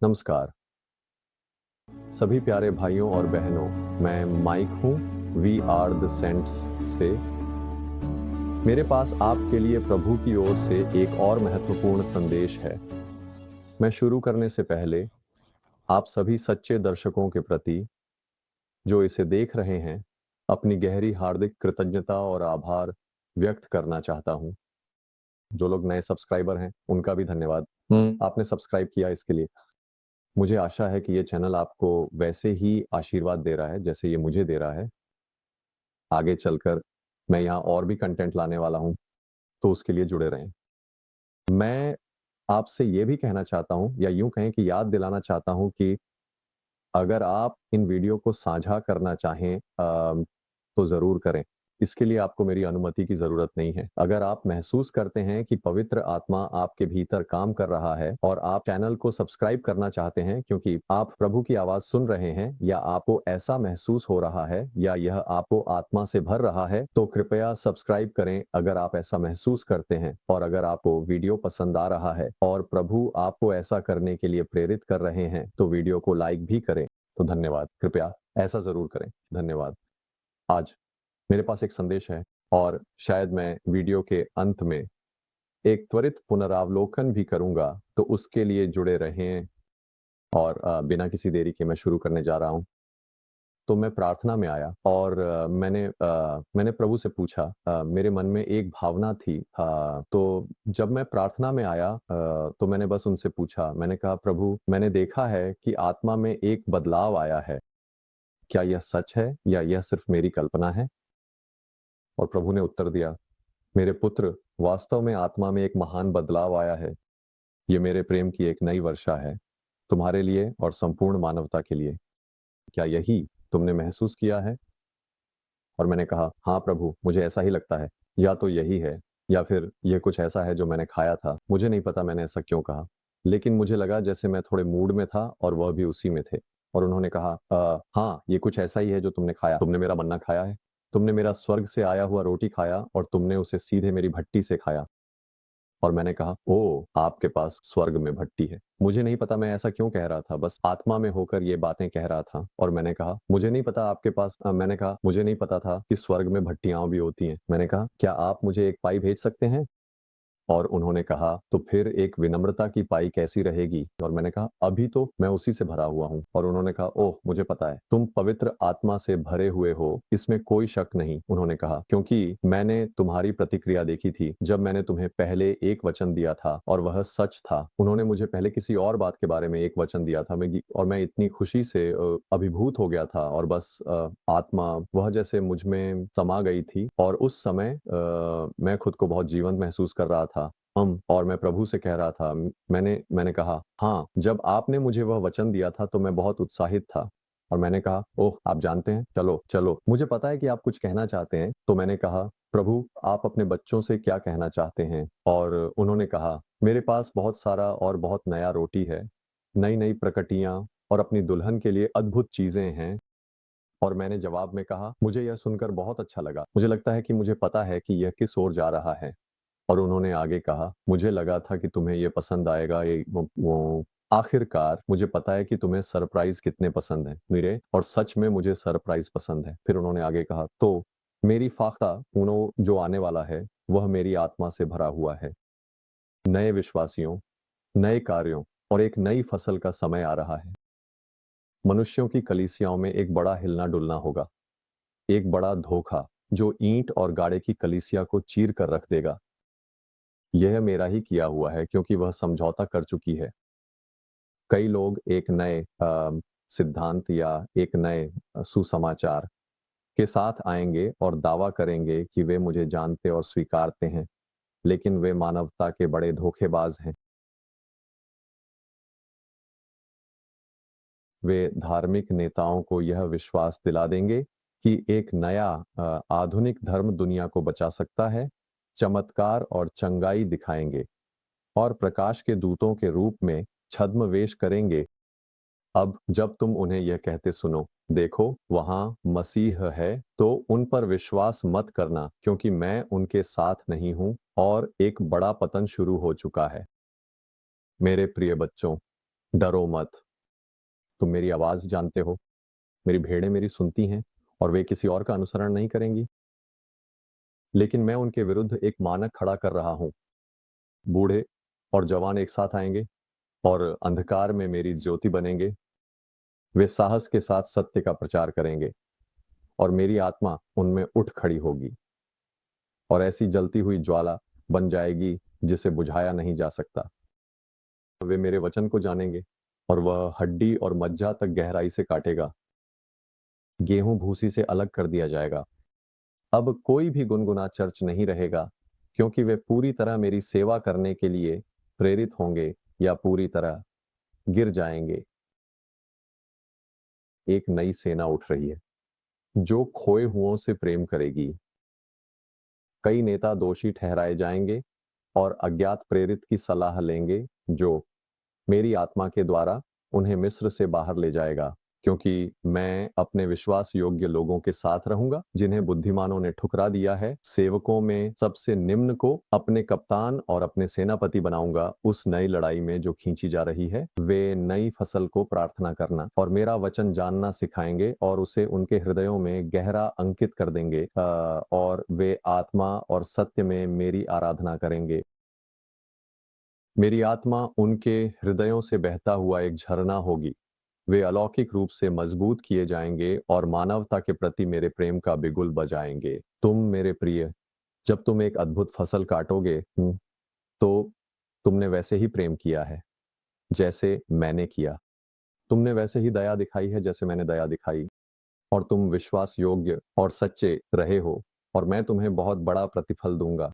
नमस्कार सभी प्यारे भाइयों और बहनों, मैं माइक हूँ वी आर द सेंट्स से। मेरे पास आपके लिए प्रभु की ओर से एक और महत्वपूर्ण संदेश है। मैं शुरू करने से पहले आप सभी सच्चे दर्शकों के प्रति जो इसे देख रहे हैं, अपनी गहरी हार्दिक कृतज्ञता और आभार व्यक्त करना चाहता हूँ। जो लोग नए सब्सक्राइबर हैं, उनका भी धन्यवाद। आपने सब्सक्राइब किया इसके लिए। मुझे आशा है कि ये चैनल आपको वैसे ही आशीर्वाद दे रहा है जैसे ये मुझे दे रहा है। आगे चलकर मैं यहाँ और भी कंटेंट लाने वाला हूँ, तो उसके लिए जुड़े रहें। मैं आपसे ये भी कहना चाहता हूँ या यूँ कहें कि याद दिलाना चाहता हूँ कि अगर आप इन वीडियो को साझा करना चाहें तो ज़रूर करें। इसके लिए आपको मेरी अनुमति की ज़रूरत नहीं है। अगर आप महसूस करते हैं कि पवित्र आत्मा आपके भीतर काम कर रहा है और आप चैनल को सब्सक्राइब करना चाहते हैं क्योंकि आप प्रभु की आवाज़ सुन रहे हैं या आपको ऐसा महसूस हो रहा है या यह आपको आत्मा से भर रहा है, तो कृपया सब्सक्राइब करें अगर आप ऐसा महसूस करते हैं। और अगर आपको वीडियो पसंद आ रहा है और प्रभु आपको ऐसा करने के लिए प्रेरित कर रहे हैं, तो वीडियो को लाइक भी करें। तो धन्यवाद। कृपया ऐसा ज़रूर करें। धन्यवाद। आज मेरे पास एक संदेश है और शायद मैं वीडियो के अंत में एक त्वरित पुनरावलोकन भी करूँगा, तो उसके लिए जुड़े रहें। और बिना किसी देरी के मैं शुरू करने जा रहा हूँ। तो मैं प्रार्थना में आया और मैंने प्रभु से पूछा। मेरे मन में एक भावना थी। तो जब मैं प्रार्थना में आया तो मैंने बस उनसे पूछा। मैंने कहा, प्रभु, मैंने देखा है कि आत्मा में एक बदलाव आया है। क्या यह सच है या यह सिर्फ मेरी कल्पना है? और प्रभु ने उत्तर दिया, मेरे पुत्र, वास्तव में आत्मा में एक महान बदलाव आया है। ये मेरे प्रेम की एक नई वर्षा है, तुम्हारे लिए और संपूर्ण मानवता के लिए। क्या यही तुमने महसूस किया है? और मैंने कहा, हाँ प्रभु, मुझे ऐसा ही लगता है। या तो यही है या फिर ये कुछ ऐसा है जो मैंने खाया था। मुझे नहीं पता मैंने ऐसा क्यों कहा, लेकिन मुझे लगा जैसे मैं थोड़े मूड में था और वह भी उसी में थे। और उन्होंने कहा, हाँ, ये कुछ ऐसा ही है जो तुमने खाया। तुमने मेरा मन्ना खाया है। तुमने मेरा स्वर्ग से आया हुआ रोटी खाया और तुमने उसे सीधे मेरी भट्टी से खाया। और मैंने कहा, ओह! आपके पास स्वर्ग में भट्टी है। मुझे नहीं पता मैं ऐसा क्यों कह रहा था, बस आत्मा में होकर ये बातें कह रहा था। और मैंने कहा, मुझे नहीं पता आपके पास मैंने कहा, मुझे नहीं पता था कि स्वर्ग में भट्टियाँ भी होती हैं। मैंने कहा, क्या आप मुझे एक पाई भेज सकते हैं? और उन्होंने कहा, तो फिर एक विनम्रता की पाई कैसी रहेगी? और मैंने कहा, अभी तो मैं उसी से भरा हुआ हूँ। और उन्होंने कहा, ओह! मुझे पता है, तुम पवित्र आत्मा से भरे हुए हो, इसमें कोई शक नहीं। उन्होंने कहा, क्योंकि मैंने तुम्हारी प्रतिक्रिया देखी थी जब मैंने तुम्हें पहले एक वचन दिया था और वह सच था। उन्होंने मुझे पहले किसी और बात के बारे में एक वचन दिया था, और मैं इतनी खुशी से अभिभूत हो गया था और बस आत्मा वह जैसे मुझ में समा गई थी। और उस समय मैं खुद को बहुत जीवंत महसूस कर रहा था। और मैं प्रभु से कह रहा था। मैंने कहा, हाँ, जब आपने मुझे वह वचन दिया था तो मैं बहुत उत्साहित था। और मैंने कहा, ओह! आप जानते हैं, चलो, चलो, मुझे पता है कि आप कुछ कहना चाहते हैं। तो मैंने कहा, प्रभु, आप अपने बच्चों से क्या कहना चाहते हैं? और उन्होंने कहा, मेरे पास बहुत सारा और बहुत नया रोटी है, नई-नई प्रकटियाँ और अपनी दुल्हन के लिए अद्भुत चीज़ें हैं। और मैंने जवाब में कहा, मुझे यह सुनकर बहुत अच्छा लगा। मुझे लगता है कि मुझे पता है कि यह किस ओर जा रहा है। और उन्होंने आगे कहा, मुझे लगा था कि तुम्हें ये पसंद आएगा। ये वो आखिरकार मुझे पता है कि तुम्हें सरप्राइज़ कितने पसंद हैं मेरे, और सच में मुझे सरप्राइज़ पसंद है। फिर उन्होंने आगे कहा, तो मेरी फाका पूनो जो आने वाला है, वह मेरी आत्मा से भरा हुआ है। नए विश्वासियों, नए कार्यों और एक नई फसल का समय आ रहा है। मनुष्यों की कलीसियाओं में एक बड़ा हिलना-डुलना होगा। एक बड़ा धोखा जो ईंट और गाड़े की कलीसिया को चीर कर रख देगा। यह मेरा ही किया हुआ है क्योंकि वह समझौता कर चुकी है। कई लोग एक नए सिद्धांत या एक नए सुसमाचार के साथ आएँगे और दावा करेंगे कि वे मुझे जानते और स्वीकारते हैं, लेकिन वे मानवता के बड़े धोखेबाज हैं। वे धार्मिक नेताओं को यह विश्वास दिला देंगे कि एक नया आधुनिक धर्म दुनिया को बचा सकता है, चमत्कार और चंगाई दिखाएँगे और प्रकाश के दूतों के रूप में छद्मवेश करेंगे। अब जब तुम उन्हें यह कहते सुनो, देखो वहाँ मसीह है, तो उन पर विश्वास मत करना क्योंकि मैं उनके साथ नहीं हूँ और एक बड़ा पतन शुरू हो चुका है। मेरे प्रिय बच्चों, डरो मत। तुम मेरी आवाज जानते हो, मेरी भेड़ें मेरी सुनती हैं और वे किसी और का अनुसरण नहीं करेंगी। लेकिन मैं उनके विरुद्ध एक मानक खड़ा कर रहा हूँ। बूढ़े और जवान एक साथ आएंगे और अंधकार में मेरी ज्योति बनेंगे। वे साहस के साथ सत्य का प्रचार करेंगे और मेरी आत्मा उनमें उठ खड़ी होगी और ऐसी जलती हुई ज्वाला बन जाएगी जिसे बुझाया नहीं जा सकता। वे मेरे वचन को जानेंगे और वह हड्डी और मज्जा तक गहराई से काटेगा। गेहूं भूसी से अलग कर दिया जाएगा। अब कोई भी गुनगुना चर्च नहीं रहेगा, क्योंकि वे पूरी तरह मेरी सेवा करने के लिए प्रेरित होंगे या पूरी तरह गिर जाएंगे। एक नई सेना उठ रही है जो खोए हुओं से प्रेम करेगी। कई नेता दोषी ठहराए जाएंगे और अज्ञात प्रेरित की सलाह लेंगे जो मेरी आत्मा के द्वारा उन्हें मिस्र से बाहर ले जाएगा, क्योंकि मैं अपने विश्वास योग्य लोगों के साथ रहूंगा जिन्हें बुद्धिमानों ने ठुकरा दिया है। सेवकों में सबसे निम्न को अपने कप्तान और अपने सेनापति बनाऊंगा। उस नई लड़ाई में जो खींची जा रही है, वे नई फसल को प्रार्थना करना और मेरा वचन जानना सिखाएंगे और उसे उनके हृदयों में गहरा अंकित कर देंगे, और वे आत्मा और सत्य में मेरी आराधना करेंगे। मेरी आत्मा उनके हृदयों से बहता हुआ एक झरना होगी। वे अलौकिक रूप से मजबूत किए जाएंगे और मानवता के प्रति मेरे प्रेम का बिगुल बजाएंगे। तुम मेरे प्रिय, जब तुम एक अद्भुत फसल काटोगे, तो तुमने वैसे ही प्रेम किया है जैसे मैंने किया। तुमने वैसे ही दया दिखाई है जैसे मैंने दया दिखाई, और तुम विश्वास योग्य और सच्चे रहे हो, और मैं तुम्हें बहुत बड़ा प्रतिफल दूंगा।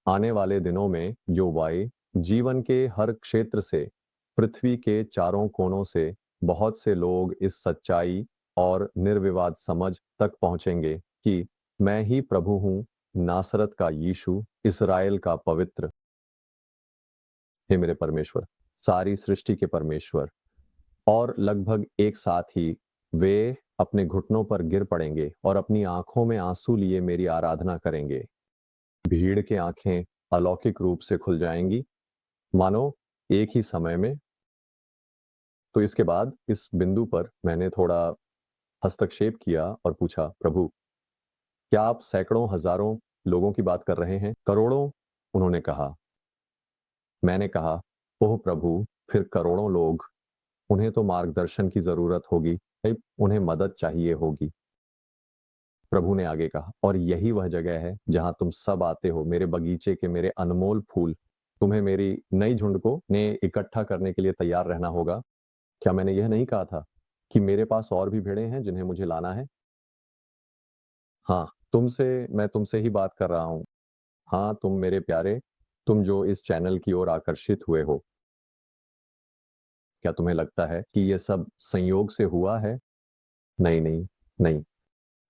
आने वाले दिनों में योवाई जीवन के हर क्षेत्र से, पृथ्वी के चारों कोनों से बहुत से लोग इस सच्चाई और निर्विवाद समझ तक पहुंचेंगे कि मैं ही प्रभु हूं, नासरत का यीशु, इस्राएल का पवित्र। हे मेरे परमेश्वर, सारी सृष्टि के परमेश्वर। और लगभग एक साथ ही वे अपने घुटनों पर गिर पड़ेंगे और अपनी आंखों में आंसू लिए मेरी आराधना करेंगे। भीड़ की आंखें अलौकिक रूप से खुल जाएंगी, मानो एक ही समय में। तो इसके बाद इस बिंदु पर मैंने थोड़ा हस्तक्षेप किया और पूछा, प्रभु, क्या आप सैकड़ों हजारों लोगों की बात कर रहे हैं? करोड़ों, उन्होंने कहा। मैंने कहा, ओह प्रभु, फिर करोड़ों लोग। उन्हें तो मार्गदर्शन की जरूरत होगी, उन्हें मदद चाहिए होगी। प्रभु ने आगे कहा, और यही वह जगह है जहां तुम सब आते हो, मेरे बगीचे के मेरे अनमोल फूल। तुम्हें मेरी नई झुंड को ने इकट्ठा करने के लिए तैयार रहना होगा। क्या मैंने यह नहीं कहा था कि मेरे पास और भी भेड़ें हैं जिन्हें मुझे लाना है? हाँ, मैं तुमसे ही बात कर रहा हूँ। हाँ, तुम मेरे प्यारे, तुम जो इस चैनल की ओर आकर्षित हुए हो। क्या तुम्हें लगता है कि यह सब संयोग से हुआ है? नहीं, नहीं, नहीं।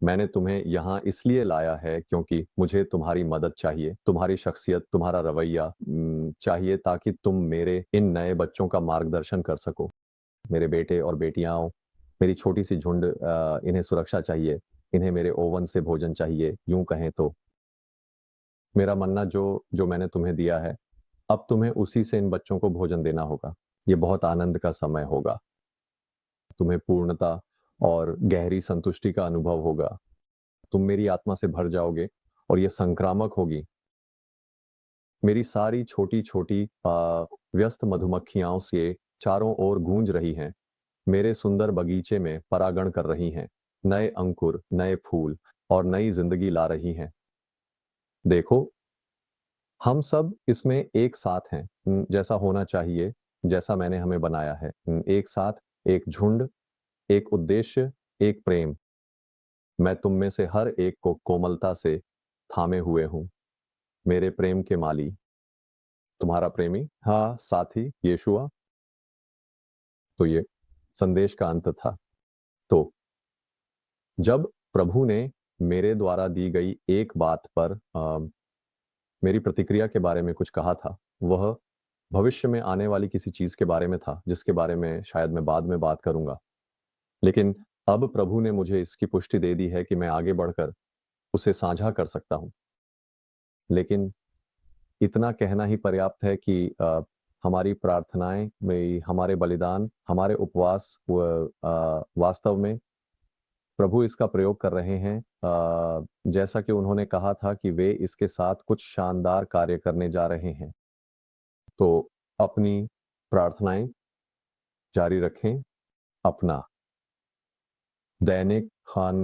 मैंने तुम्हें यहाँ इसलिए लाया है क्योंकि मुझे तुम्हारी मदद चाहिए, तुम्हारी शख्सियत, तुम्हारा रवैया चाहिए, ताकि तुम मेरे इन नए बच्चों का मार्गदर्शन कर सको। मेरे बेटे और बेटियां, मेरी छोटी सी झुंड, इन्हें सुरक्षा चाहिए। इन्हें मेरे ओवन से भोजन चाहिए, यूं कहें तो। मेरा मन्ना जो जो मैंने तुम्हें दिया है, अब तुम्हें उसी से इन बच्चों को भोजन देना होगा। ये बहुत आनंद का समय होगा। तुम्हें पूर्णता और गहरी संतुष्टि का अनुभव होगा। तुम मेरी आत्मा से भर जाओगे और ये संक्रामक होगी। मेरी सारी छोटी छोटी व्यस्त मधुमक्खियां से चारों ओर गूंज रही हैं, मेरे सुंदर बगीचे में परागण कर रही हैं, नए अंकुर, नए फूल और नई जिंदगी ला रही हैं। देखो, हम सब इसमें एक साथ हैं, जैसा होना चाहिए, जैसा मैंने हमें बनाया है। एक साथ, एक झुंड, एक उद्देश्य, एक प्रेम। मैं तुम में से हर एक को कोमलता से थामे हुए हूं, मेरे प्रेम के माली। तुम्हारा प्रेमी, हाँ, साथी यीशुआ। तो ये संदेश का अंत था। तो जब प्रभु ने मेरे द्वारा दी गई एक बात पर मेरी प्रतिक्रिया के बारे में कुछ कहा था, वह भविष्य में आने वाली किसी चीज के बारे में था, जिसके बारे में शायद मैं बाद में बात करूंगा। लेकिन अब प्रभु ने मुझे इसकी पुष्टि दे दी है कि मैं आगे बढ़कर उसे साझा कर सकता हूं। लेकिन इतना कहना ही पर्याप्त है कि हमारी प्रार्थनाएं में, हमारे बलिदान, हमारे उपवास वास्तव में प्रभु इसका प्रयोग कर रहे हैं। जैसा कि उन्होंने कहा था कि वे इसके साथ कुछ शानदार कार्य करने जा रहे हैं। तो अपनी प्रार्थनाएं जारी रखें, अपना दैनिक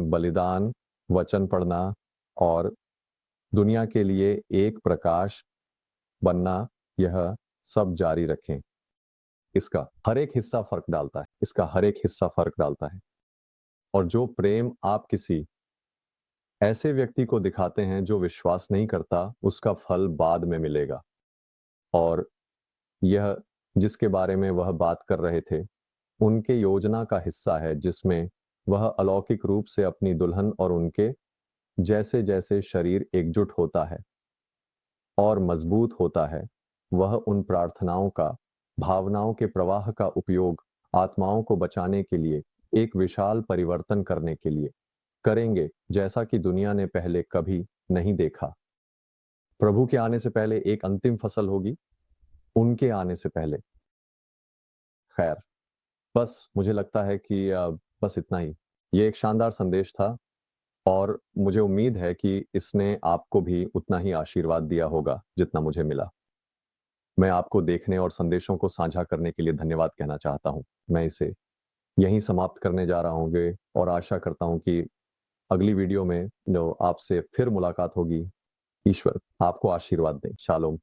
बलिदान, वचन पढ़ना और दुनिया के लिए एक प्रकाश बनना, यह सब जारी रखें। इसका हर एक हिस्सा फ़र्क डालता है, इसका हर एक हिस्सा फ़र्क डालता है। और जो प्रेम आप किसी ऐसे व्यक्ति को दिखाते हैं जो विश्वास नहीं करता, उसका फल बाद में मिलेगा। और यह जिसके बारे में वह बात कर रहे थे, उनके योजना का हिस्सा है जिसमें वह अलौकिक रूप से अपनी दुल्हन और उनके जैसे-जैसे शरीर एकजुट होता है और मजबूत होता है, वह उन प्रार्थनाओं का, भावनाओं के प्रवाह का उपयोग आत्माओं को बचाने के लिए, एक विशाल परिवर्तन करने के लिए करेंगे, जैसा कि दुनिया ने पहले कभी नहीं देखा। प्रभु के आने से पहले एक अंतिम फसल होगी, उनके आने से पहले। खैर, बस मुझे लगता है कि बस इतना ही। ये एक शानदार संदेश था और मुझे उम्मीद है कि इसने आपको भी उतना ही आशीर्वाद दिया होगा, जितना मुझे मिला। मैं आपको देखने और संदेशों को साझा करने के लिए धन्यवाद कहना चाहता हूँ। मैं इसे यहीं समाप्त करने जा रहा हूँगे और आशा करता हूँ कि अगली वीडियो में जो आपसे फिर मुलाकात होगी। ईश्वर आपको आशीर्वाद दें। शालोम।